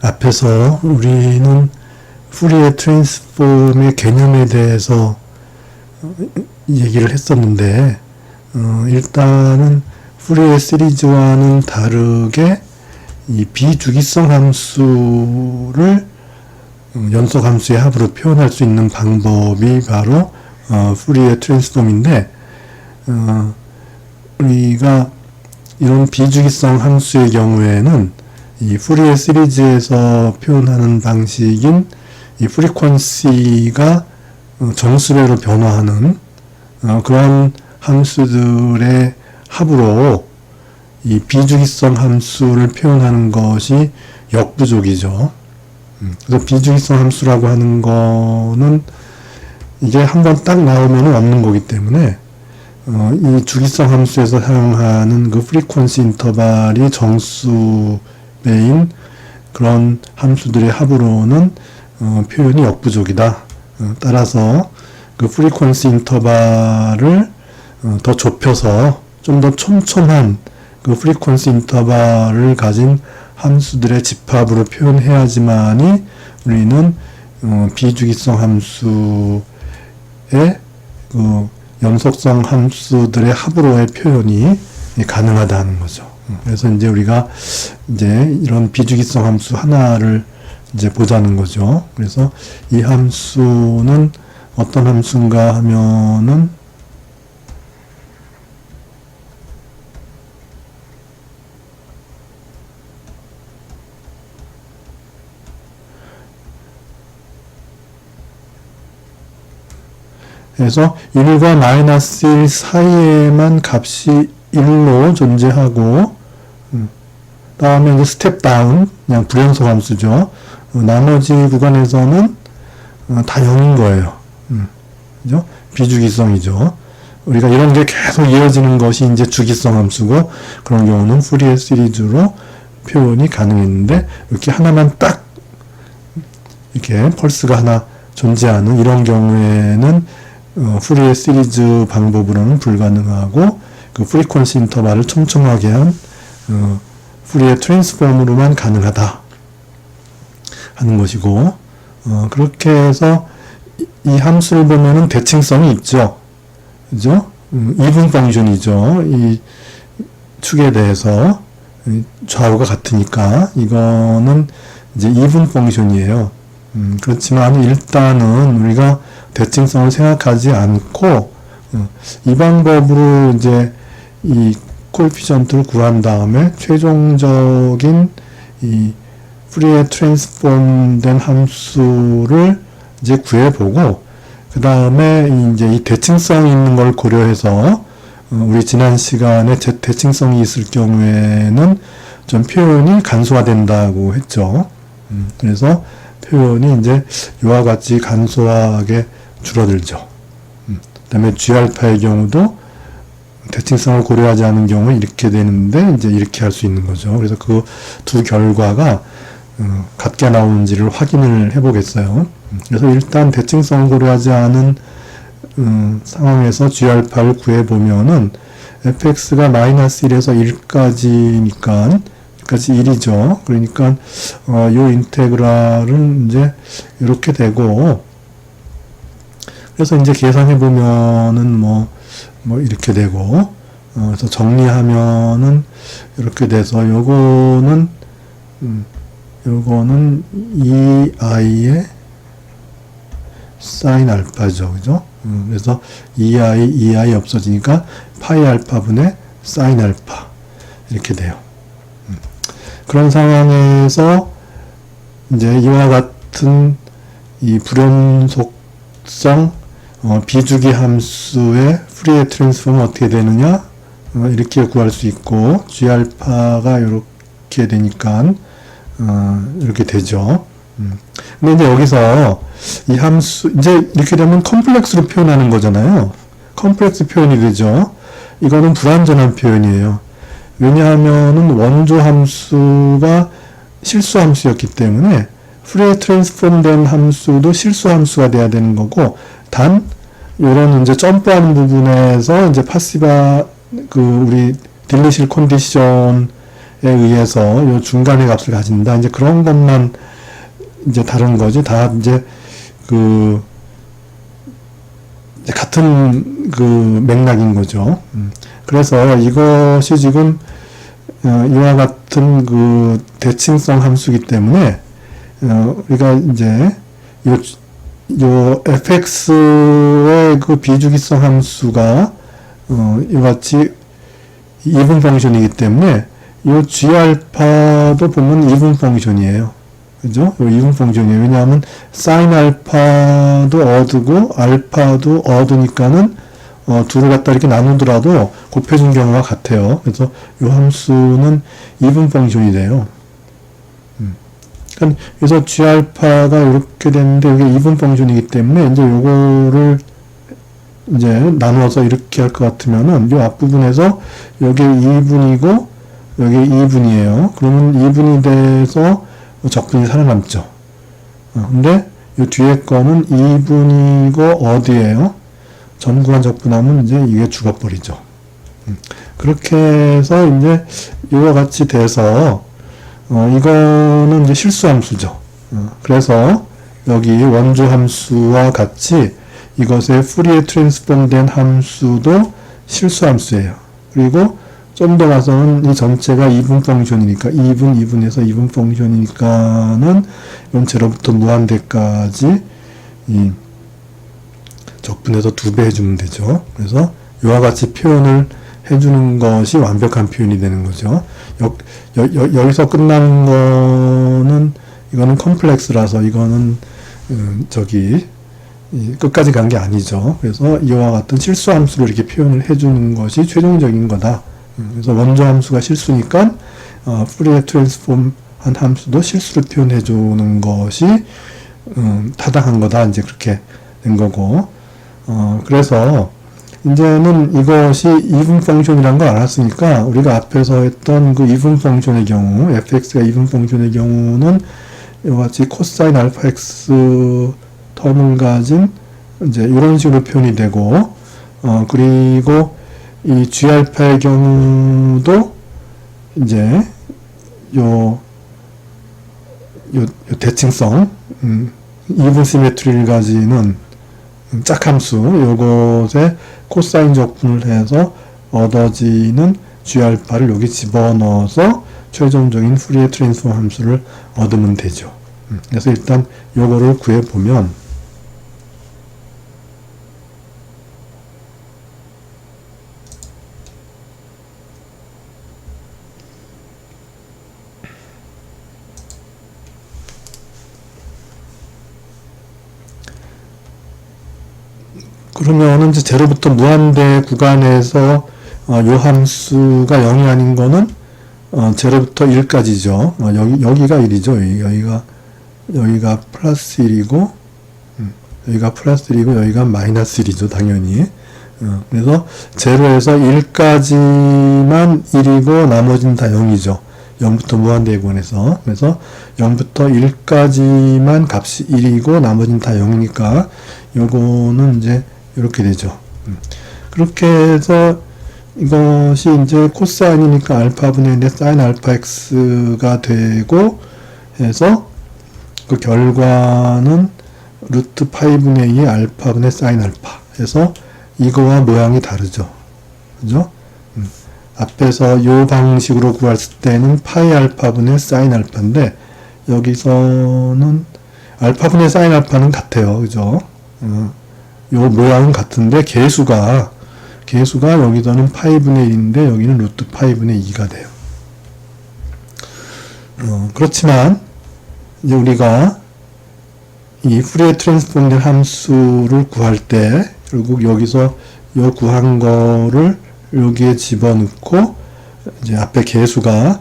앞에서 우리는 푸리에 트랜스폼의 개념에 대해서 얘기를 했었는데, 일단은 푸리에 시리즈와는 다르게 이 비주기성 함수를 연속 함수의 합으로 표현할 수 있는 방법이 바로 푸리에 트랜스폼인데, 우리가 이런 비주기성 함수의 경우에는 이 푸리에 시리즈에서 표현하는 방식인 이 프리퀀시가 정수배로 변화하는 그런 함수들의 합으로 이 비주기성 함수를 표현하는 것이 역부족이죠. 그래서 비주기성 함수라고 하는 거는 이게 한번 딱 나오면 없는 거기 때문에 이 주기성 함수에서 사용하는 그 프리퀀시 인터벌이 정수배인 그런 함수들의 합으로는 표현이 역부족이다. 따라서 그 프리퀀시 인터벌을 더 좁혀서 좀 더 촘촘한 그 프리퀀시 인터벌을 가진 함수들의 집합으로 표현해야지만이 우리는 비주기성 함수의 그 연속성 함수들의 합으로의 표현이 가능하다는 거죠. 그래서 이제 우리가 이제 이런 비주기성 함수 하나를 이제 보자는 거죠. 그래서 이 함수는 어떤 함수인가 하면은 그래서 1과 마이너스 1 사이에만 값이 1로 존재하고 다음에 이제 스텝 다운 그냥 불연속 함수죠. 나머지 구간에서는 다 0인 거예요. 그죠? 비주기성이죠. 우리가 이런 게 계속 이어지는 것이 이제 주기성 함수고 그런 경우는 푸리에 시리즈로 표현이 가능했는데 이렇게 하나만 딱 이렇게 펄스가 하나 존재하는 이런 경우에는 푸리에 시리즈 방법으로는 불가능하고 그 프리퀀시 인터벌을 촘촘하게 한 푸리에 트랜스폼으로만 가능하다 하는 것이고 그렇게 해서 이 함수를 보면은 대칭성이 있죠. 그죠? 이분 펑션이죠. 이 축에 대해서 좌우가 같으니까 이거는 이제 이분 펑션이에요. 그렇지만 일단은 우리가 대칭성을 생각하지 않고 이 방법으로 이제 이 코에피션트를 구한 다음에 최종적인 이 푸리에 트랜스폼된 함수를 이제 구해보고 그 다음에 이제 이 대칭성이 있는 걸 고려해서 우리 지난 시간에 대칭성이 있을 경우에는 좀 표현이 간소화된다고 했죠. 그래서 표현이 이제 이와 같이 간소하게 줄어들죠. 그 다음에 G알파의 경우도 대칭성을 고려하지 않은 경우에 이렇게 되는데 이제 이렇게 할 수 있는 거죠. 그래서 그 두 결과가 같게 나오는지를 확인을 해보겠어요. 그래서 일단 대칭성을 고려하지 않은 상황에서 G알파를 구해보면은 fx가 마이너스 1에서 1까지니까 까지 1이죠. 그러니까 요 인테그랄은 이제 이렇게 되고 그래서 이제 계산해 보면은 뭐 이렇게 되고 그래서 정리하면은 이렇게 돼서 요거는 2i의 사인 알파죠. 그죠? 그래서 2i 없어지니까 파이 알파분의 사인 알파 이렇게 돼요. 그런 상황에서 이제 이와 같은 이 불연속성 비주기 함수의 푸리에 트랜스폼은 어떻게 되느냐 이렇게 구할 수 있고 G알파가 이렇게 되니까 이렇게 되죠. 근데 이제 여기서 이 함수 이제 이렇게 되면 컴플렉스로 표현하는 거잖아요. 컴플렉스 표현이 되죠. 이거는 불완전한 표현이에요. 왜냐하면은 원조 함수가 실수 함수였기 때문에 푸리에 트랜스폼 된 함수도 실수 함수가 돼야 되는 거고 단 요런 이제 점프하는 부분에서 이제 파시바 그 우리 딜리실 컨디션에 의해서 요 중간의 값을 가진다. 이제 그런 것만 이제 다른 거지. 다 이제 그 같은 그 맥락인 거죠. 그래서 이것이 지금 이와 같은 그 대칭성 함수이기 때문에 우리가 이제 요 fx의 그 비주기성 함수가 이와 같이 이분 펑션이기 때문에 요 g알파도 보면 이분 펑션이에요. 그죠? 요 이분 펑션이에요. 왜냐하면 사인 알파도 어드고 알파도 어드니까는 둘을 갖다 이렇게 나누더라도 곱해준 경우가 같아요. 그래서 요 함수는 이분 펑션이 돼요. 그래서 g알파가 이렇게 되는데 이게 이분 펑션이기 때문에 이제 요거를 이제 나누어서 이렇게 할 것 같으면은 요 앞부분에서 여기 2분이고 여기 2분이에요. 그러면 2분이 돼서 적분이 살아남죠. 근데 요 뒤에 거는 2분이고 어디예요? 전구간 적분하면 이제 이게 죽어버리죠. 그렇게 해서 이제 이와 같이 돼서 이거는 이제 실수함수죠. 그래서 여기 원조 함수와 같이 이것의 푸리에 트랜스폼 된 함수도 실수함수예요. 그리고 좀 더 가서는 이 전체가 이분 펑션이니까 2분에서 2분 펑션이니까는 이건 제로부터 무한대까지 이 적분해서 2배 해주면 되죠. 그래서 이와 같이 표현을 해주는 것이 완벽한 표현이 되는 거죠. 여기서 끝나는 거는 이거는 컴플렉스라서 이거는 끝까지 간 게 아니죠. 그래서 이와 같은 실수함수를 이렇게 표현을 해주는 것이 최종적인 거다. 그래서 원조 함수가 실수니까 푸리에 트랜스폼 한 함수도 실수를 표현해 주는 것이 타당한 거다. 이제 그렇게 된 거고 그래서 이제는 이것이 이분 펑션이라는 걸 알았으니까 우리가 앞에서 했던 그 이분 펑션의 경우 fx가 이분 펑션의 경우는 이와 같이 코사인 알파 x 텀을 가진 이제 이런 식으로 표현이 되고 그리고 이 g알파의 경우도 이제 요 대칭성 이분 시메트리를 가지는 짝함수 요것에 코사인 적분을 해서 얻어지는 g알파를 여기 집어넣어서 최종적인 푸리에 트랜스폼 함수를 얻으면 되죠. 그래서 일단 요거를 구해보면 그러면은 이제 제로부터 무한대 구간에서 요 함수가 0이 아닌 거는 제로부터 1까지죠. 여기가 1이죠. 여기가 플러스 1이고 여기가 플러스 1이고 여기가 마이너스 1이죠. 당연히. 그래서 제로에서 1까지만 1이고 나머지는 다 0이죠. 0부터 무한대에 관해서. 그래서 0부터 1까지만 값이 1이고 나머지는 다 0이니까 요거는 이제 이렇게 되죠. 그렇게 해서 이것이 이제 코사인이니까 알파분의 1의 사인 알파 x가 되고 해서 그 결과는 루트 파이분의 2의 알파분의 사인 알파 해서 이거와 모양이 다르죠. 그죠? 앞에서 요 방식으로 구했을 때는 파이 알파분의 사인 알파인데 여기서는 알파분의 사인 알파는 같아요. 그죠? 요 모양은 같은데 개수가 여기서는 파이분의 1인데 여기는 루트 파이분의 2가 돼요. 그렇지만 이제 우리가 이 푸리에 트랜스폼 된 함수를 구할 때 결국 여기서 요 구한 거를 여기에 집어넣고 이제 앞에 개수가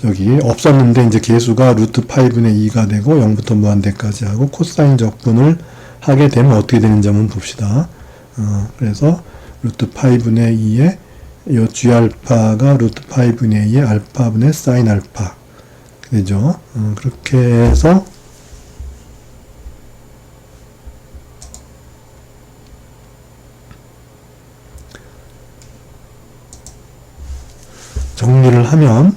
여기 없었는데 이제 개수가 루트 파이분의 2가 되고 0부터 무한대까지 하고 코사인 적분을 하게 되면 어떻게 되는지 한번 봅시다. 그래서 루트 파이분의 2의 요 g알파가 루트 파이분의 2의 알파분의 사인 알파 되죠. 그렇게 해서 정리를 하면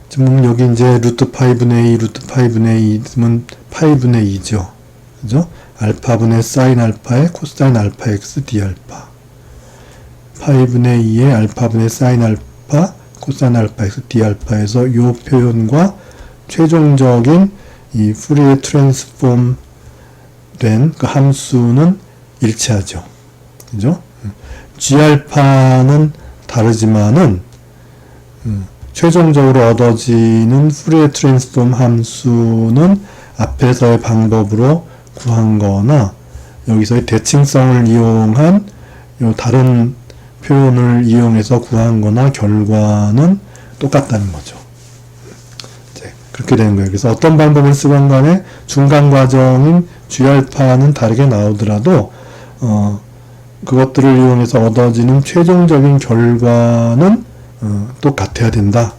지금 여기 이제 루트 5분의 2, 루트 5분의 2 있으면 5분의 2죠. 그죠? 알파분의 사인 알파에 코사인 알파 x d 알파. 5분의 2에 알파분의 사인 알파, 코사인 알파 x d 알파에서 이 표현과 최종적인 이 푸리에 트랜스폼 된 그 함수는 일치하죠. 그죠? g 알파는 다르지만은, 최종적으로 얻어지는 푸리에 트랜스폼 함수는 앞에서의 방법으로 구한 거나 여기서의 대칭성을 이용한 요 다른 표현을 이용해서 구한 거나 결과는 똑같다는 거죠. 그렇게 되는 거예요. 그래서 어떤 방법을 쓰건 간에 중간 과정인 G알파는 다르게 나오더라도 그것들을 이용해서 얻어지는 최종적인 결과는 똑같아야 된다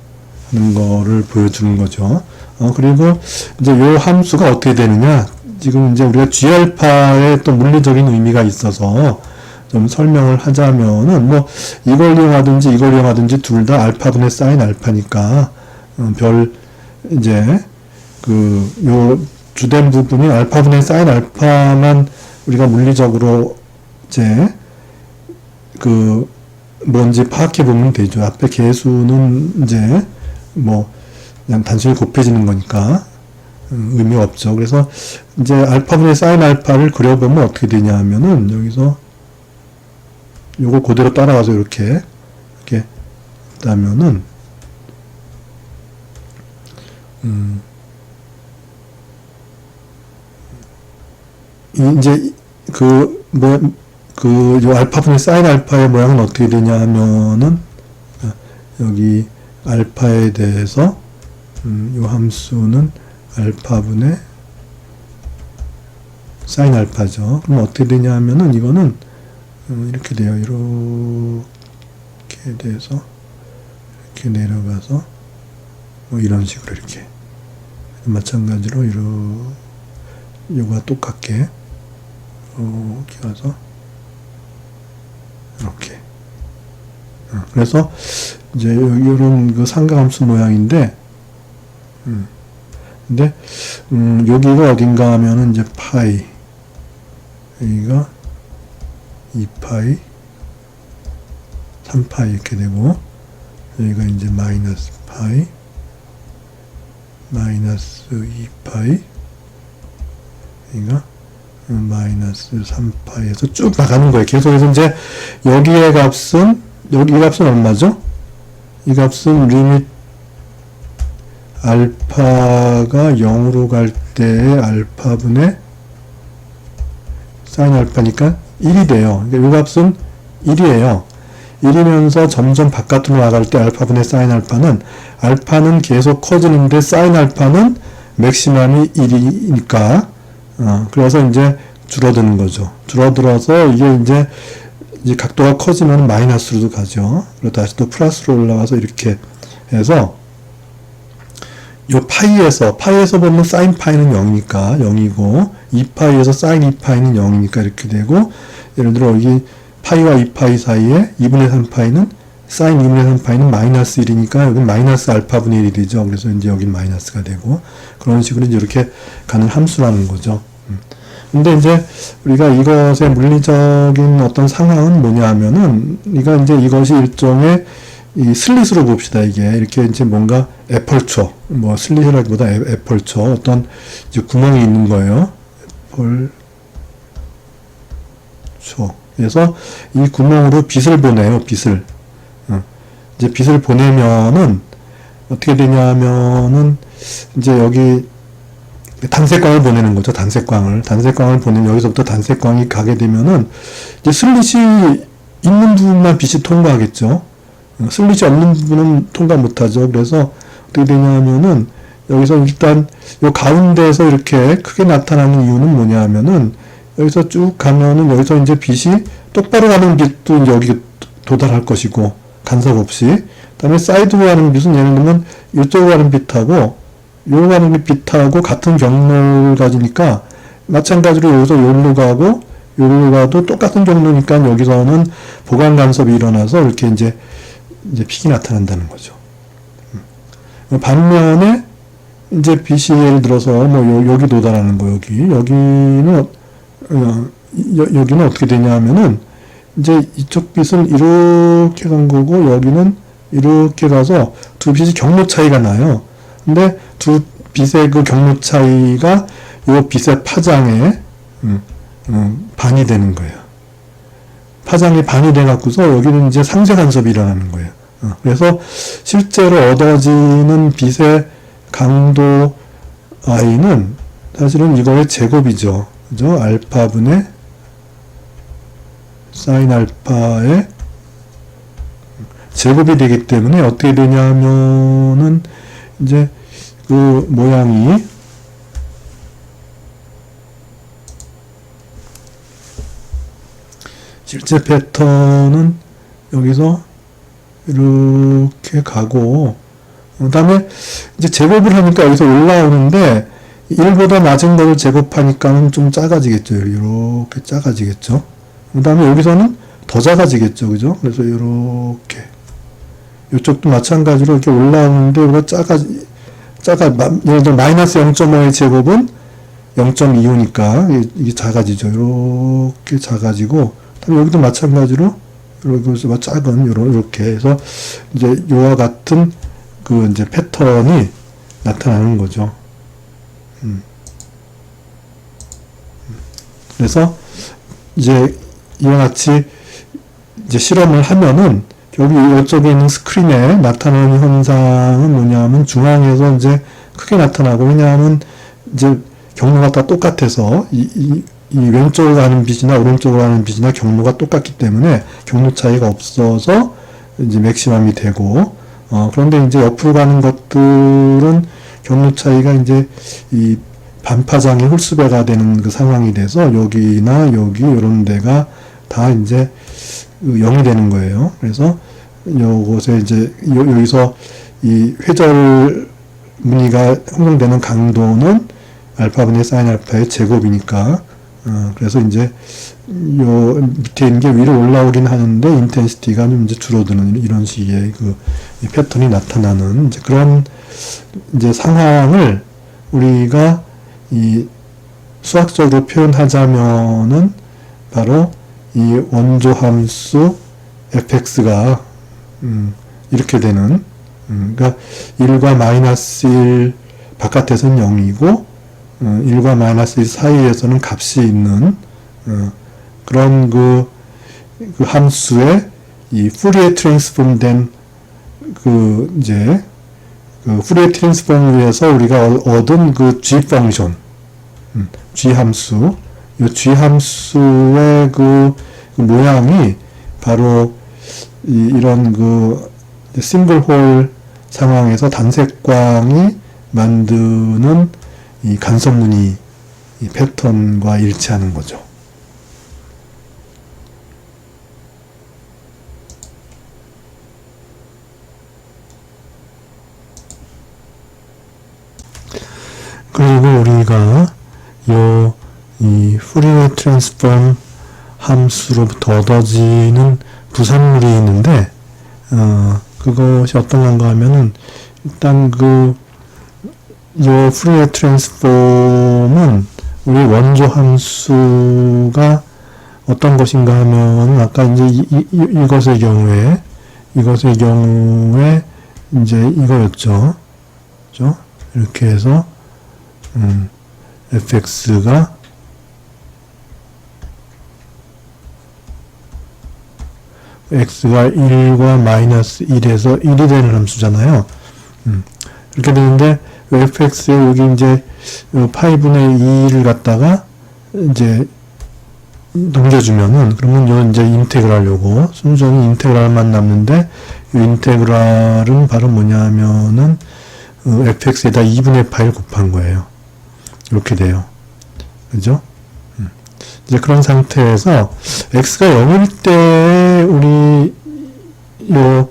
하는 거를 보여주는 거죠. 그리고 이제 요 함수가 어떻게 되느냐, 지금 이제 우리가 G알파의 또 물리적인 의미가 있어서 좀 설명을 하자면은 뭐 이걸 이용하든지 이걸 이용하든지 둘 다 알파분의 사인 알파니까 이제 요 주된 부분이 알파분의 사인 알파만 우리가 물리적으로 이제 뭔지 파악해 보면 되죠. 앞에 계수는 이제 뭐 그냥 단순히 곱해지는 거니까 의미 없죠. 그래서 이제 알파분의 사인 알파를 그려보면 어떻게 되냐 하면은 여기서 요거 그대로 따라가서 이렇게 따면은 이제 요 알파분의 사인 알파의 모양은 어떻게 되냐 하면은 여기 알파에 대해서 요 함수는 알파분의 사인 알파죠. 그럼 어떻게 되냐 하면은 이거는 이렇게 돼요. 이렇게 돼서 이렇게 내려가서 뭐 이런 식으로 이렇게 마찬가지로 요거와 똑같게 이렇게 와서 이렇게 그래서 이제 요런 그 삼각함수 모양인데 근데 여기가 어딘가 하면은 이제 파이, 여기가 2파이 3파이 이렇게 되고 여기가 이제 마이너스 파이 마이너스 2파이 여기가 마이너스 3파이에서 쭉 나가는 거예요. 계속해서 이제 여기의 값은 이 값은 얼마죠? 이 값은 리밋 알파가 0으로 갈 때의 알파분의 사인 알파니까 1이 돼요. 그러니까 이 값은 1이에요. 1이면서 점점 바깥으로 나갈 때 알파분의 사인 알파는 계속 커지는데 사인 알파는 맥시멈이 1이니까 그래서 이제 줄어드는 거죠. 줄어들어서 이게 이제 각도가 커지면 마이너스로도 가죠. 그리고 다시 또 플러스로 올라가서 이렇게 해서 요 파이에서 보면 사인 파이는 0이니까 0이고 2파이에서 사인 2파이는 0이니까 이렇게 되고, 예를 들어 여기 파이와 2파이 사이에 2분의 3파이는 사인 2분의 3파이는 마이너스 1이니까 여기 마이너스 알파분의 1이 되죠. 그래서 이제 여긴 마이너스가 되고 그런 식으로 이제 이렇게 가는 함수라는 거죠. 근데 이제 우리가 이것의 물리적인 어떤 상황은 뭐냐 하면은 이것이 일종의 이 슬릿으로 봅시다. 이게 이렇게 이제 뭔가 애펄처, 뭐 슬릿이라기보다 애펄처, 어떤 이제 구멍이 있는 거예요. 애펄처. 그래서 이 구멍으로 빛을 보내요. 빛을. 이제 빛을 보내면은 어떻게 되냐면은 이제 여기 단색광을 보내는 거죠. 단색광을 보내면 여기서부터 단색광이 가게 되면은 이제 슬릿이 있는 부분만 빛이 통과하겠죠. 슬릿이 없는 부분은 통과 못하죠. 그래서 어떻게 되냐면은 여기서 일단 요 가운데에서 이렇게 크게 나타나는 이유는 뭐냐 하면은 여기서 쭉 가면은 여기서 이제 빛이 똑바로 가는 빛도 이제 여기 도달할 것이고 간섭 없이, 그다음에 사이드로 가는 빛은 예를 들면 이쪽으로 가는 빛하고 요로 가는 빛하고 같은 경로를 가지니까 마찬가지로 여기서 요로 가고 요로 가도 똑같은 경로니까 여기서는 보강 간섭이 일어나서 이렇게 이제 빛이 나타난다는 거죠. 반면에 이제 빛이 예를 들어서 뭐 여기 도달하는 거 여기는 여기는 어떻게 되냐 하면은 이제 이쪽 빛은 이렇게 간 거고 여기는 이렇게 가서 두 빛이 경로 차이가 나요. 근데 두 빛의 그 경로 차이가 이 빛의 파장에 반이 되는 거예요. 파장이 반이 돼 갖고서 여기는 이제 상쇄 간섭이 일어나는 거예요. 그래서 실제로 얻어지는 빛의 강도 i는 사실은 이거의 제곱이죠. 그죠? 알파분의 사인 알파의 제곱이 되기 때문에 어떻게 되냐면은 이제 그 모양이 실제 패턴은 여기서 이렇게 가고 그 다음에 이제 제곱을 하니까 여기서 올라오는데 1보다 낮은 거를 제곱하니까는 좀 작아지겠죠. 이렇게 작아지겠죠. 그 다음에 여기서는 더 작아지겠죠. 그죠? 그래서 이렇게 이쪽도 마찬가지로 이렇게 올라오는데 여기가 예를 들어 마이너스 0.5의 제곱은 0.25니까 이게 작아지죠. 이렇게 작아지고 그다음에 여기도 마찬가지로 이렇게 작은 이렇게 해서 이제 이와 같은 그 이제 패턴이 나타나는 거죠. 그래서 이제 이와 같이 이제 실험을 하면은 여기 이쪽에 있는 스크린에 나타나는 현상은 뭐냐면 중앙에서 이제 크게 나타나고 왜냐하면 이제 경로가 다 똑같아서 이 왼쪽으로 가는 빛이나 오른쪽으로 가는 빛이나 경로가 똑같기 때문에 경로 차이가 없어서 이제 맥시멈이 되고 그런데 이제 옆으로 가는 것들은 경로 차이가 이제 이 반파장이 홀수배가 되는 그 상황이 돼서 여기나 여기 이런 데가 다 이제 0이 되는 거예요. 그래서 요것에 이제 여기서 이 회절 무늬가 형성되는 강도는 알파분의 사인 알파의 제곱이니까 그래서 이제 요 밑에 있는 게 위로 올라오긴 하는데 인텐시티가 좀 이제 줄어드는 이런 식의 그 패턴이 나타나는 이제 그런 이제 상황을 우리가 이 수학적으로 표현하자면은 바로 이 원조 함수 fx가 이렇게 되는 그러니까 1과 마이너스 1 바깥에서는 0이고 1과 마이너스 1 사이에서는 값이 있는 그런 그 함수의 이 푸리에 트랜스폼 된 그 이제 그 푸리에 트랜스폼을 위해서 우리가 얻은 그 g 펑션 g 함수 이 g 함수의 그 모양이 바로 이런 그 싱글홀 상황에서 단색광이 만드는 이 간섭무늬 이 패턴과 일치하는 거죠. 그리고 우리가 이 푸리에 트랜스폼 함수로부터 얻어지는 부산물이 있는데 그것이 어떤 건가 하면은 일단 요 푸리에 트랜스폼은 우리 원조 함수가 어떤 것인가 하면 아까 이제 이것의 경우에 이제 이거였죠. 그죠? 이렇게 해서 fx가 x가 1과 마이너스 1에서 1이 되는 함수잖아요. 이렇게 되는데 fx에 여기 이제 파이분의 2를 갖다가 이제 넘겨주면은 그러면 요 이제 인테그랄 요거 순전히 인테그랄만 남는데 이 인테그랄은 바로 뭐냐면은 fx에다 2분의 파이를 곱한 거예요. 이렇게 돼요. 그죠? 이제 그런 상태에서 x가 0일 때 우리 요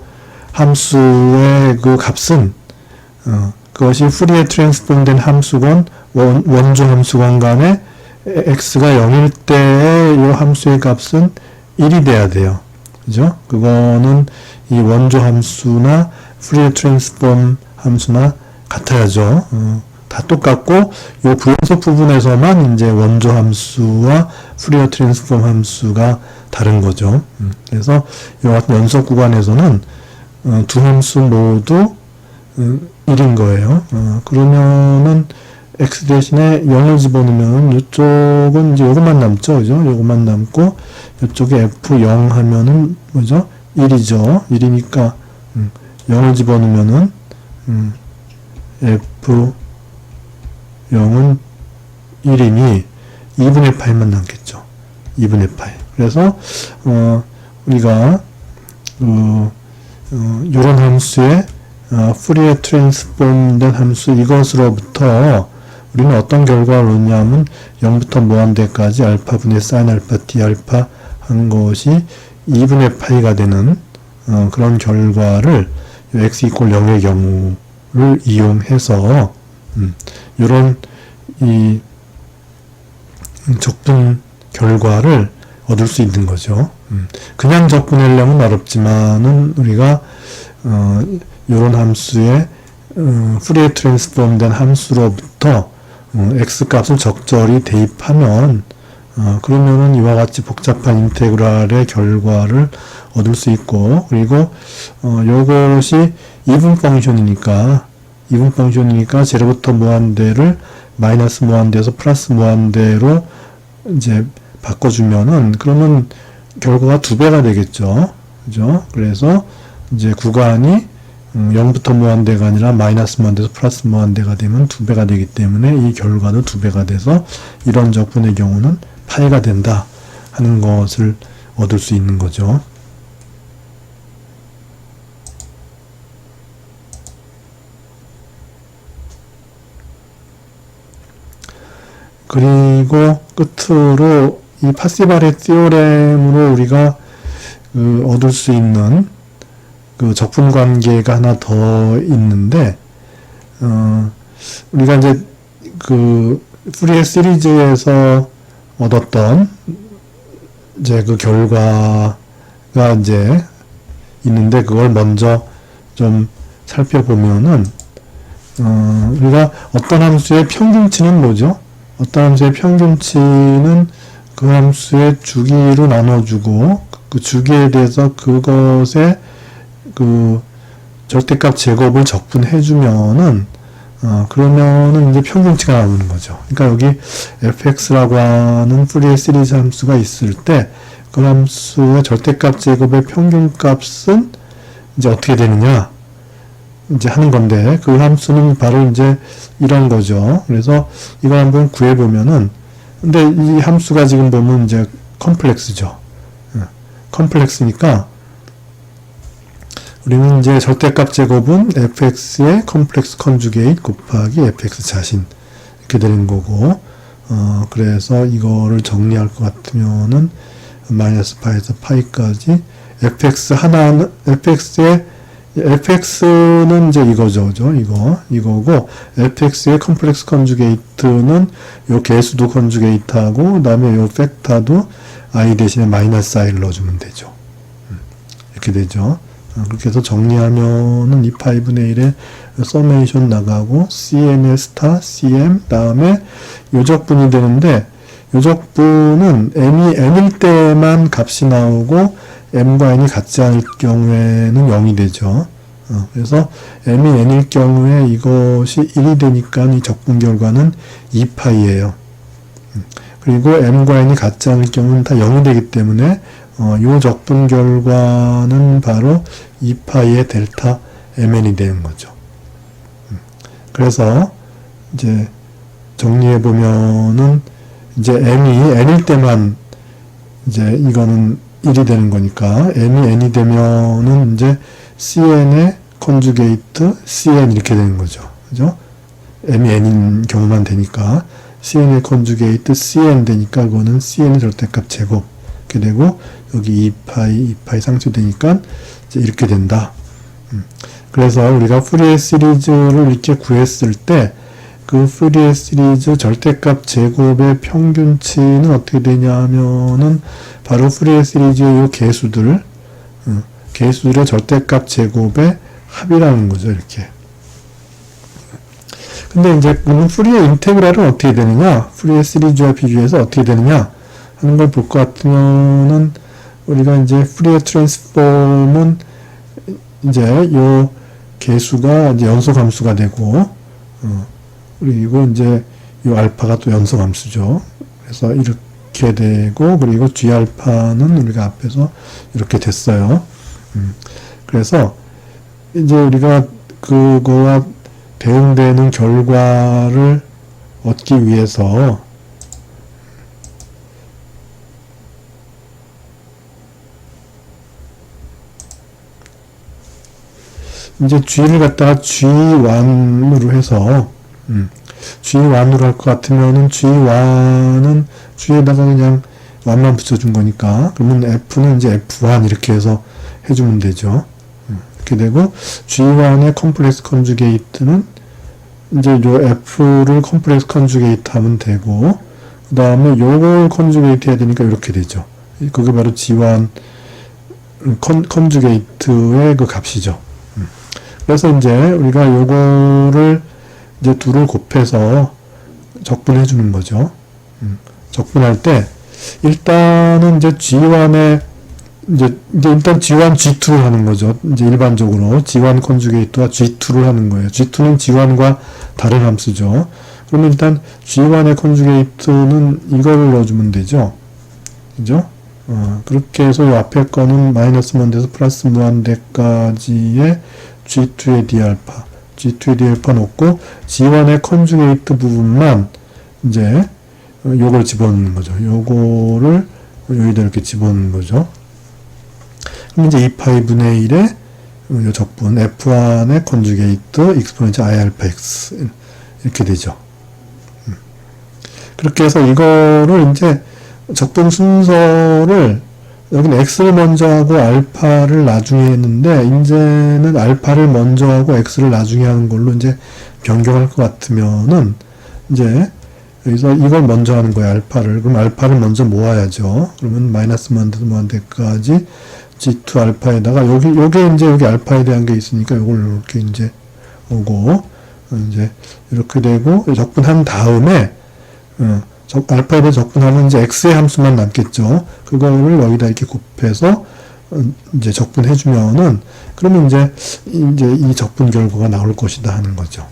함수의 그 값은 그것이 푸리에 트랜스폼된 함수건 원조 함수건 간에 x가 0일 때의 요 함수의 값은 1이 돼야 돼요. 그죠? 그거는 이 원조 함수나 푸리에 트랜스폼 함수나 같아야죠. 다 똑같고 요 부연속 부분에서만 이제 원조 함수와 푸리어 트랜스폼 함수가 다른 거죠. 그래서 이 같은 연속 구간에서는 두 함수 모두 1인 거예요. 그러면은 x 대신에 0을 집어넣으면 이쪽은 이제 요것만 남죠. 그죠? 요것만 남고 이쪽에 f0 하면은 뭐죠? 1이죠. 1이니까 0을 집어넣으면은 f0은 1이니 2분의 파이만 남겠죠. 2분의 파이. 그래서 우리가 요런 함수의 푸리에 트랜스폼된 함수 이것으로부터 우리는 어떤 결과를 얻냐면 0부터 무한대까지 알파분의 사인 알파 d 알파 한 것이 2분의 파이가 되는 그런 결과를 x 이퀄 0의 경우를 이용해서 이런 이 적분 결과를 얻을 수 있는 거죠. 그냥 적분하려면 어렵지만은 우리가 이런 함수의 푸리에 트랜스폼된 함수로부터 x 값을 적절히 대입하면 그러면은 이와 같이 복잡한 인테그랄의 결과를 얻을 수 있고, 그리고 요것이 이분 펑션이니까 제로부터 무한대를 마이너스 무한대에서 플러스 무한대로 이제 바꿔주면은 그러면 결과가 2배가 되겠죠. 그죠? 그래서 이제 구간이 0부터 무한대가 아니라 마이너스 무한대에서 플러스 무한대가 되면 2배가 되기 때문에 이 결과도 2배가 돼서 이런 적분의 경우는 파이가 된다 하는 것을 얻을 수 있는 거죠. 그리고 끝으로 이 파시바레 티오렘으로 우리가 얻을 수 있는 그 적분 관계가 하나 더 있는데, 우리가 이제 그 푸리에 시리즈에서 얻었던 이제 그 결과가 이제 있는데, 그걸 먼저 좀 살펴보면은, 우리가 어떤 함수의 평균치는 뭐죠? 어떤 함수의 평균치는 그 함수의 주기로 나눠주고, 그 주기에 대해서 그것의 그 절대값 제곱을 적분해주면은, 그러면은 이제 평균치가 나오는 거죠. 그러니까 여기 fx라고 하는 푸리에 시리즈 함수가 있을 때, 그 함수의 절대값 제곱의 평균값은 이제 어떻게 되느냐? 이제 하는 건데, 그 함수는 바로 이제 이런 거죠. 그래서 이걸 한번 구해보면은, 근데 이 함수가 지금 보면 이제 컴플렉스죠. 컴플렉스니까, 우리는 이제 절대값 제곱은 fx의 컴플렉스 컨주게이트 곱하기 fx 자신 이렇게 되는 거고, 그래서 이거를 정리할 것 같으면은 마이너스 파에서 파이까지 fx는 이제 이거죠, 그죠? 이거고, fx의 컴플렉스 컨주게이트는 요 개수도 컨주게이트하고, 그 다음에 요 팩터도 i 대신에 마이너스 i를 넣어주면 되죠. 이렇게 되죠. 그렇게 해서 정리하면은 2파이분의 1의 서메이션 나가고, cn의 스타, cm, 다음에 요적분이 되는데, 요적분은 m이 n일 때만 값이 나오고, m과 n이 같지 않을 경우에는 0이 되죠. 그래서 m이 n일 경우에 이것이 1이 되니까 이 적분 결과는 2파이예요. 그리고 m과 n이 같지 않을 경우는 다 0이 되기 때문에 이 적분 결과는 바로 2파이의 델타 mn이 되는 거죠. 그래서 이제 정리해 보면은 이제 m이 n일 때만 이제 이거는 1이 되는 거니까 m이 n이 되면은 이제 cn의 컨주게이트 cn 이렇게 되는 거죠. 그죠? m이 n인 경우만 되니까 cn의 컨주게이트 cn 되니까 그거는 cn의 절대값 제곱 이렇게 되고, 여기 2파이 상쇄되니까 이제 이렇게 된다. 그래서 우리가 푸리에 시리즈를 이렇게 구했을 때 그 푸리에 시리즈 절대값 제곱의 평균치는 어떻게 되냐 하면은 바로 푸리에 시리즈의 이 개수들의 절대값 제곱의 합이라는 거죠. 이렇게 근데 이제 그러면 푸리의 인테그랄은 어떻게 되느냐? 푸리의 시리즈와 비교해서 어떻게 되느냐? 하는 걸 볼 것 같으면은 우리가 이제 푸리의 트랜스폼은 이제 요 개수가 이제 연속 함수가 되고, 그리고 이제 요 알파가 또 연속 함수죠. 그래서 이렇게 되고, 그리고 G 알파는 우리가 앞에서 이렇게 됐어요. 그래서 이제 우리가 그거와 대응되는 결과를 얻기 위해서 이제 G를 갖다가 G1으로 해서 G1으로 할 것 같으면은 G1은 G에다가 그냥 1만 붙여준 거니까 그러면 F는 이제 F1 이렇게 해서 해주면 되죠. 이렇게 되고 G1의 컴플렉스 컨주게이트는 이제 요 F를 컴플렉스 컨주게이트 하면 되고 그 다음에 요걸 컨주게이트 해야 되니까 이렇게 되죠. 그게 바로 G1 컨주게이트의 그 값이죠. 그래서 이제 우리가 요거를 이제 둘을 곱해서 적분해 주는 거죠. 적분할 때 일단은 이제 G1의 이제 일단 G1, G2를 하는 거죠. 이제 일반적으로 G1 컨주게이트와 G2를 하는 거예요. G2는 G1과 다른 함수죠. 그러면 일단 G1의 컨주게이트는 이걸 넣어주면 되죠. 그죠? 그렇게 해서 이 앞에 거는 마이너스 무한대에서 플러스 무한대까지의 G2의 D알파, G2의 D알파 넣고 G1의 컨주게이트 부분만 이제 요걸 집어넣는 거죠. 요거를 여기다 이렇게 집어넣는 거죠. 그럼 이제 2파이분의 1의 요 적분 F1의 컨주게이트 익스포넨셜 I 알파 X 이렇게 되죠. 그렇게 해서 이거를 이제 적분 순서를 여기는 X를 먼저 하고 알파를 나중에 했는데 이제는 알파를 먼저 하고 X를 나중에 하는 걸로 이제 변경할 것 같으면은 이제 여기서 이걸 먼저 하는 거예요. 알파를. 그럼 알파를 먼저 모아야죠. 그러면 마이너스 무한대에서 무한대까지 G2 알파에다가 요게 이제 여기 알파에 대한 게 있으니까 요걸 이렇게 이제 오고 이제 이렇게 되고 적분한 다음에 알파에 대해 적분하면 이제 x의 함수만 남겠죠. 그거를 여기다 이렇게 곱해서 이제 적분해주면은 그러면 이제 이 적분 결과가 나올 것이다 하는 거죠.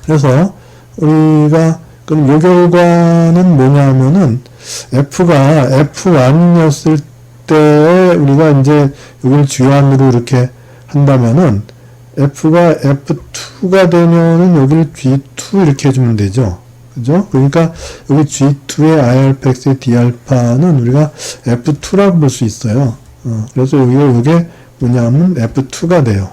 그래서 우리가 그럼 요 결과는 뭐냐면은 f가 f1이었을 때 우리가 이제 여기를 G1으로 이렇게 한다면은 f가 f2가 되면은 여기를 G2 이렇게 해주면 되죠. 그죠? 그러니까 여기 G2의 I알파X의 D알파는 우리가 F2라고 볼 수 있어요. 그래서 이게 뭐냐면 F2가 돼요.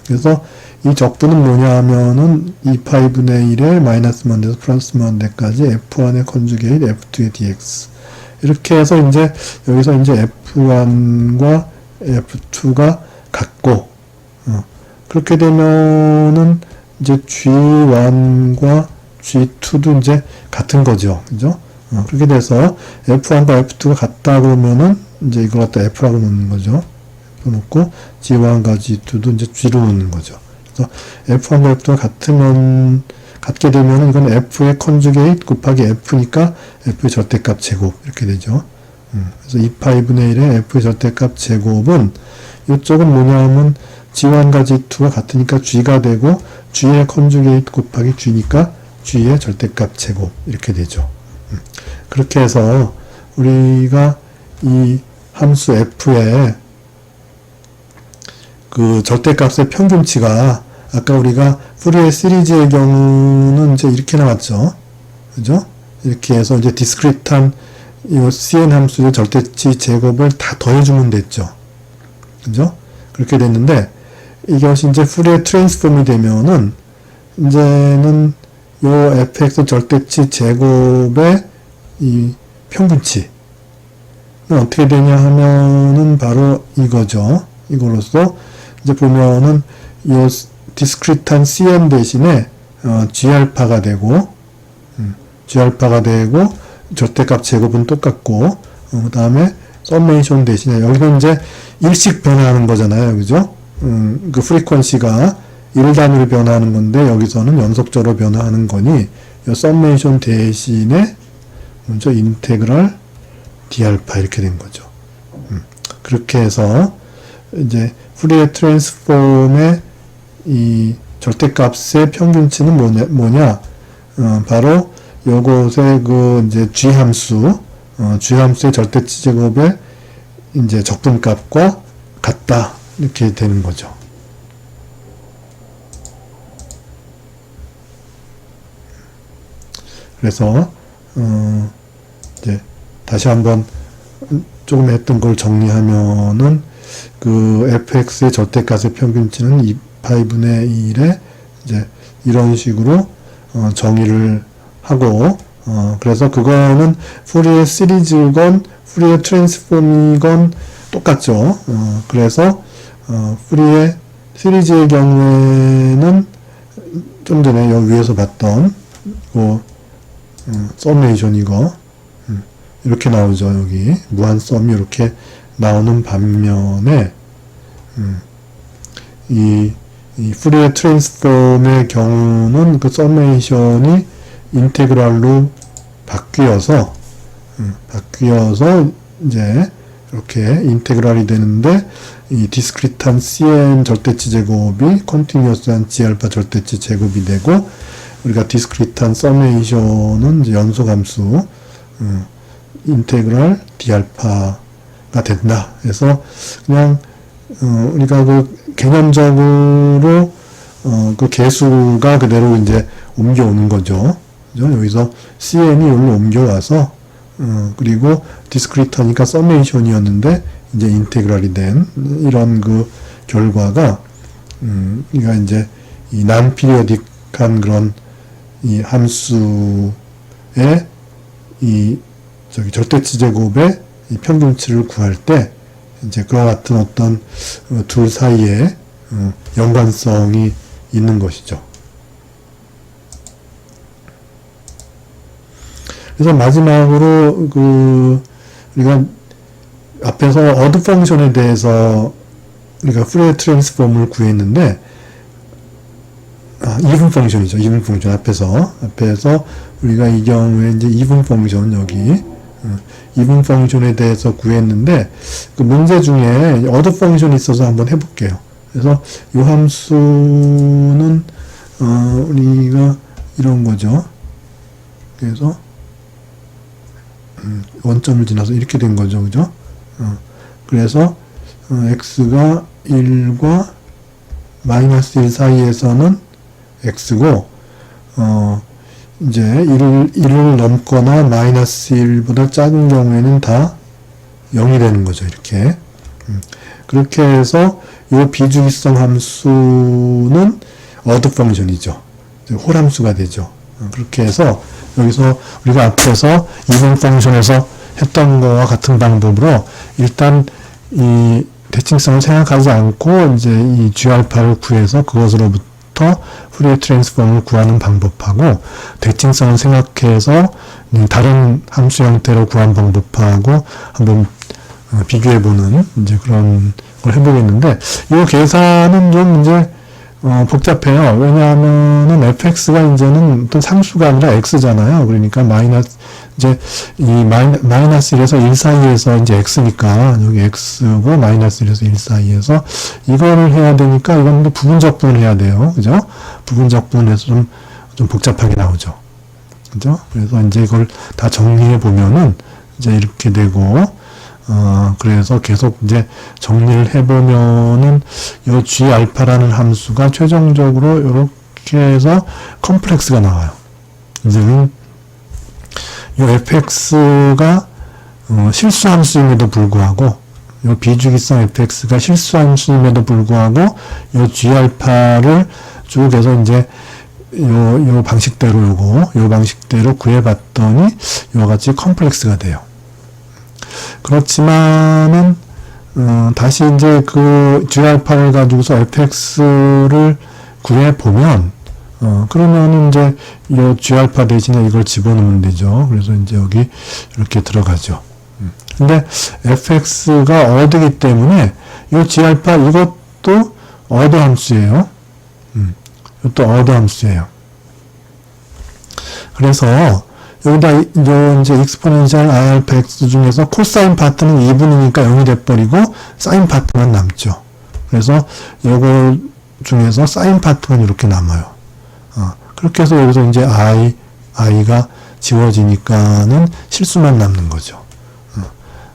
그래서 이 적분은 뭐냐면은 2파이분의 1의 마이너스 무한대에서 플러스 무한대까지 F1의 컨주게이트 F2의 DX 이렇게 해서 이제 여기서 이제 F1과 F2가 같고 그렇게 되면은 이제 G1과 G2도 이제 같은 거죠. 그죠? 그렇게 돼서 F1과 F2가 같다 그러면은 이제 이걸 갖다 F라고 놓는 거죠. F 놓고 G1과 G2도 이제 G로 놓는 거죠. 그래서 F1과 F2가 같게 되면은 이건 F의 컨주게이트 곱하기 F니까 F의 절대값 제곱 이렇게 되죠. 그래서 2파이분의 1의 F의 절대값 제곱은 이쪽은 뭐냐면 G1과 G2가 같으니까 G가 되고 G의 컨주게이트 곱하기 G니까 G의 절대값 제곱 이렇게 되죠. 그렇게 해서 우리가 이 함수 F의 그 절대값의 평균치가 아까 우리가 푸리에 시리즈의 경우는 이제 이렇게 나왔죠. 그죠? 이렇게 해서 이제 디스크리트한 이 cn 함수의 절대치 제곱을 다 더해주면 됐죠. 그죠? 그렇게 됐는데 이것이 이제 푸리에 트랜스폼이 되면은 이제는 요 fx 절대치 제곱의 이 평균치는 어떻게 되냐 하면은 바로 이거죠. 이걸로써 이제 보면은 요 디스크리트한 cn 대신에 g알파가 되고 g알파가 되고 절대값 제곱은 똑같고 그 다음에 서메이션 대신에 여기서 이제 일씩 변화하는 거잖아요. 그죠? 그 프리퀀시가 1단위로 변화하는 건데 여기서는 연속적으로 변화하는 거니 이 서메이션 대신에 먼저 인테그랄 d알파 이렇게 된 거죠. 그렇게 해서 이제 ফু리에 트랜스폼의 이 절대값의 평균치는 뭐냐? 바로 요것의 그 이제 G함수의 절대치 제곱의 이제 적분값과 같다. 이렇게 되는 거죠. 그래서, 이제 다시 한번 조금 했던 걸 정리하면은 그 fx의 절대값의 평균치는 2파이분의 1에 이제 이런 식으로 정의를 하고 그래서 그거는 ফু리에 시리즈건 ফু리에 트랜스폼이건 똑같죠. 그래서 ফু리에 시리즈의 경우에는 좀 전에 여기 위에서 봤던 서메이션 이거 이렇게 나오죠. 여기 무한 썸이 이렇게 나오는 반면에 이 ফু리에 트랜스폼의 경우는 그 서메이션이 인테그랄로 바뀌어서 이제 이렇게 인테그랄이 되는데 이 디스크리트한 cn 절대치 제곱이 컨티뉴어스한 g알파 절대치 제곱이 되고 우리가 디스크리트한 서메이션은 이제 연소함수 인테그랄 d알파가 된다. 그래서 그냥 우리가 그 개념적으로 그 개수가 그대로 이제 옮겨오는 거죠. 그죠? 여기서 cn이 여기로 옮겨와서 그리고 디스크리트하니까 서메이션이었는데 이제 인테그랄이 된 이런 그 결과가 그러니까 이제 이 난피리어딕한 그런 이 함수의 이 저기 절대치 제곱의 이 평균치를 구할 때 이제 그와 같은 어떤 둘 사이에 연관성이 있는 것이죠. 그래서 마지막으로 그 우리가 앞에서 어드 펑션에 대해서 우리가 ফু리에 트랜스폼을 구했는데 이분 펑션이죠. 이분 펑션 앞에서 우리가 이 경우에 이제 이분 펑션 여기 이분 펑션에 대해서 구했는데 그 문제 중에 어드 펑션이 있어서 한번 해볼게요. 그래서 이 함수는 우리가 이런 거죠. 그래서 원점을 지나서 이렇게 된 거죠. 그죠? 그래서 x가 1과 마이너스 1 사이에서는 x고 이제 1을 넘거나 마이너스 1보다 작은 경우에는 다 0이 되는 거죠. 이렇게 그렇게 해서 이 비주기성 함수는 어드 펑션이죠. 홀함수가 되죠. 그렇게 해서 여기서 우리가 앞에서 이분 펑션에서 했던 거와 같은 방법으로 일단 이 대칭성을 생각하지 않고 이제 이 G알파를 구해서 그것으로부터 ফু리에 트랜스폼을 구하는 방법하고 대칭성을 생각해서 다른 함수 형태로 구한 방법하고 한번 비교해보는 이제 그런 걸 해보겠는데 이 계산은 좀 이제 복잡해요. 왜냐하면은 fx가 이제는 어떤 상수가 아니라 x잖아요. 그러니까 이제 이 마이너스 1에서 1 사이에서 이제 x니까 여기 x고 마이너스 1에서 1 사이에서 이거를 해야 되니까 이건 또 부분적분을 해야 돼요. 그죠? 부분적분에서 좀 복잡하게 나오죠. 그죠? 그래서 이제 이걸 다 정리해 보면은 이제 이렇게 되고 그래서 계속 이제 정리를 해보면은 이 G알파라는 함수가 최종적으로 이렇게 해서 컴플렉스가 나와요. 이제 이 fx가 실수함수임에도 불구하고 이 비주기성 fx가 실수함수임에도 불구하고 이 G알파를 쭉 해서 이제 요 방식대로 요 방식대로 구해봤더니 이와 같이 컴플렉스가 돼요. 그렇지만은 다시 이제 그 G알파를 가지고서 fx를 구해 보면 그러면은 이제 이 G알파 대신에 이걸 집어넣으면 되죠. 그래서 이제 여기 이렇게 들어가죠. 근데 fx가 어드기 때문에 이 G알파 이것도 어드 함수예요. 이것도 order 함수예요. 그래서 여기다 이제 exponential alpha x 중에서 코사인 파트는 2분이니까 0이 돼버리고 사인 파트만 남죠. 그래서 요거 중에서 사인 파트만 이렇게 남아요. 그렇게 해서 여기서 이제 i가 지워지니까는 실수만 남는 거죠.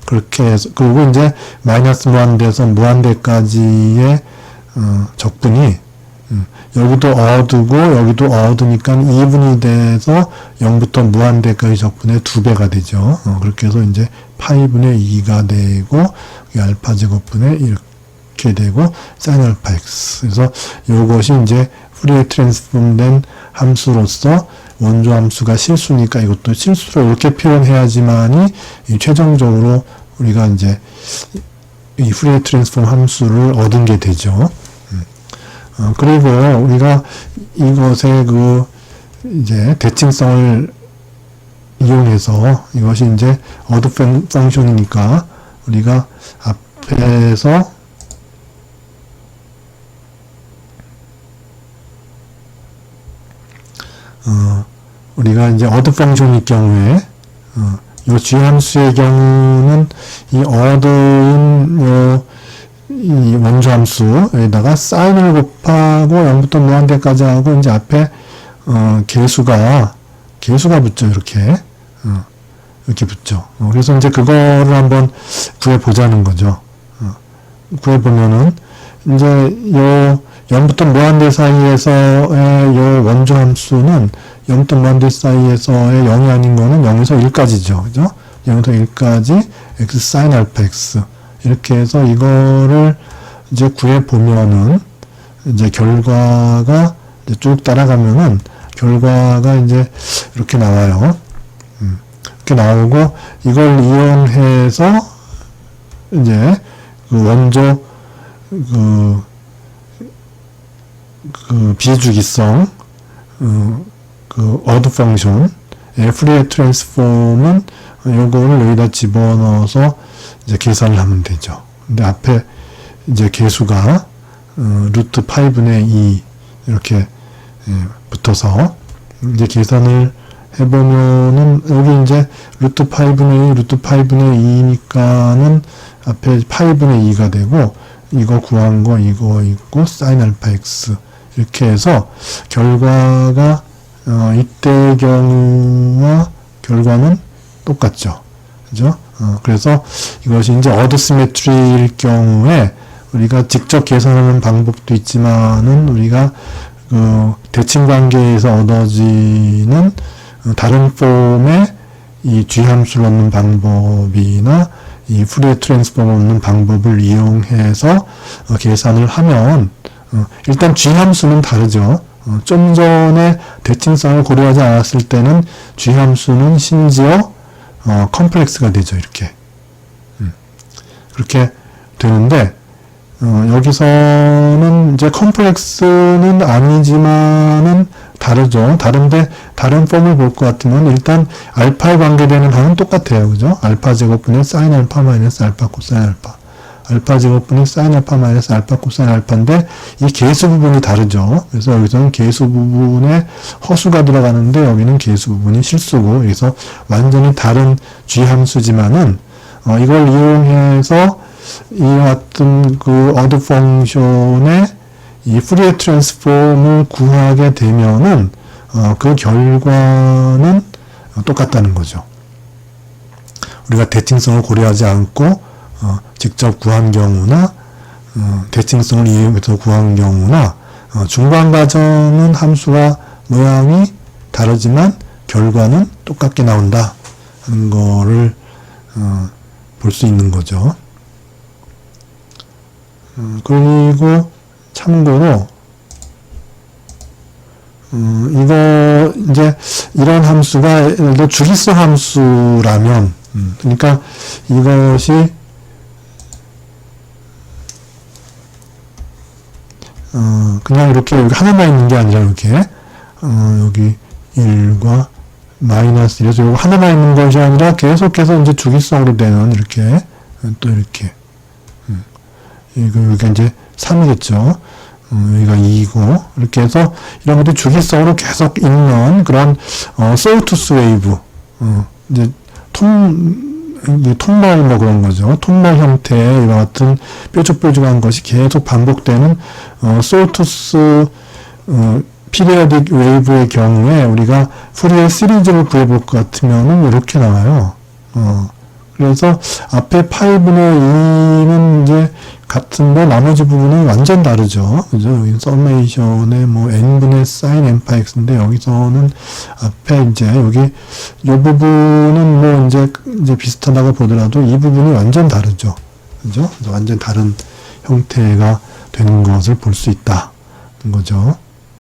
그렇게 해서, 그리고 이제 마이너스 무한대에서 무한대까지의 적분이 여기도 어두고 여기도 어두니까 2분이 돼서 0부터 무한대까지 적분의 2배가 되죠. 그렇게 해서 이제 파이분의 2가 되고 알파 제곱분의 이렇게 되고 사인 알파 x. 그래서 이것이 이제 푸리에 트랜스폼 된 함수로서 원조 함수가 실수니까 이것도 실수로 이렇게 표현해야지만이 최종적으로 우리가 이제 이 푸리에 트랜스폼 함수를 얻은 게 되죠. 그리고 우리가 이것의 이제 대칭성을 이용해서 이것이 이제 어드 펑션이니까 우리가 앞에서 우리가 이제 어드 펑션일 경우에 이 g 함수의 경우는 이 어드인 이 원조 함수에다가 사인을 곱하고 0부터 무한대까지 하고 이제 앞에 개수가 붙죠. 이렇게 붙죠. 그래서 이제 그거를 한번 구해 보자는 거죠. 구해 보면은 이제 요 0부터 무한대 사이에서의 요 원조 함수는 0부터 무한대 사이에서의 0이 아닌 거는 0에서 1까지죠. 그죠? 0에서 1까지 x 사인 알파 x. 이렇게 해서 이거를 이제 구해 보면은 이제 결과가 이제 쭉 따라가면은 결과가 이제 이렇게 나와요. 이렇게 나오고 이걸 이용해서 이제 그 원조 비주기성 어드 펑션 푸리에 트랜스폼은 요거를 여기다 집어넣어서 이제 계산을 하면 되죠. 근데 앞에 이제 개수가 루트 8분의 2 이렇게 붙어서 이제 계산을 해보면은 여기 이제 루트 8분의 2 루트 8분의 2니까는 앞에 8분의 2가 되고 이거 구한 거 이거 있고 사인 알파 x 이렇게 해서 결과가 이때의 경우와 결과는 똑같죠. 그죠? 그래서 이것이 이제 어드 시메트리일 경우에 우리가 직접 계산하는 방법도 있지만은 우리가 대칭 관계에서 얻어지는 다른 폼의 이 g 함수를 얻는 방법이나 이 푸리에 트랜스폼을 얻는 방법을 이용해서 계산을 하면 일단 g 함수는 다르죠. 좀 전에 대칭성을 고려하지 않았을 때는 g 함수는 심지어 컴플렉스가 되죠. 이렇게 그렇게 되는데 여기서는 이제 컴플렉스는 아니지만은 다르죠. 다른데 다른 폼을 볼 것 같으면 일단 알파에 관계되는 항은 똑같아요. 그죠? 알파 제곱분의 사인 알파 마이너스 알파 코사인 알파 알파 제곱분의 사인 알파 마이너스 알파 코사인 알파인데 이 개수 부분이 다르죠. 그래서 여기서는 개수 부분에 허수가 들어가는데 여기는 개수 부분이 실수고 그래서 완전히 다른 g 함수지만은 이걸 이용해서 이와 같은 어드 펑션의 이 푸리에 트랜스폼을 구하게 되면은 그 결과는 똑같다는 거죠. 우리가 대칭성을 고려하지 않고 직접 구한 경우나 대칭성을 이용해서 구한 경우나 중간 과정은 함수와 모양이 다르지만 결과는 똑같게 나온다 하는 거를 볼 수 있는 거죠. 그리고 참고로 이거 이제 이런 함수가 예를 들어 주기성 함수라면 그러니까 이것이 그냥 이렇게 여기 하나만 있는 게 아니라 이렇게 여기 1과 마이너스 이래서 이거 하나만 있는 것이 아니라 계속해서 이제 주기성으로 되는 이렇게 또 이렇게 이거 여기 이제 3이겠죠. 여기가 2고, 이렇게 해서 이런 것들이 주기성으로 계속 있는 그런, 소우투스 웨이브, 이제 톤말 뭐 그런 거죠. 톤말 형태의 이와 같은 뾰족뾰족한 것이 계속 반복되는, 소우투스, 피리어딕 웨이브의 경우에 우리가 푸리에 시리즈를 구해볼 것 같으면은 이렇게 나와요. 그래서 앞에 8분의 2는 이제 같은데 나머지 부분은 완전 다르죠. 그죠? 여기 서메이션의 뭐 n분의 sin n파 x인데 여기서는 앞에 이제 여기 이 부분은 뭐 이제 비슷하다고 보더라도 이 부분이 완전 다르죠. 그죠? 완전 다른 형태가 되는 것을 볼 수 있다. 거죠.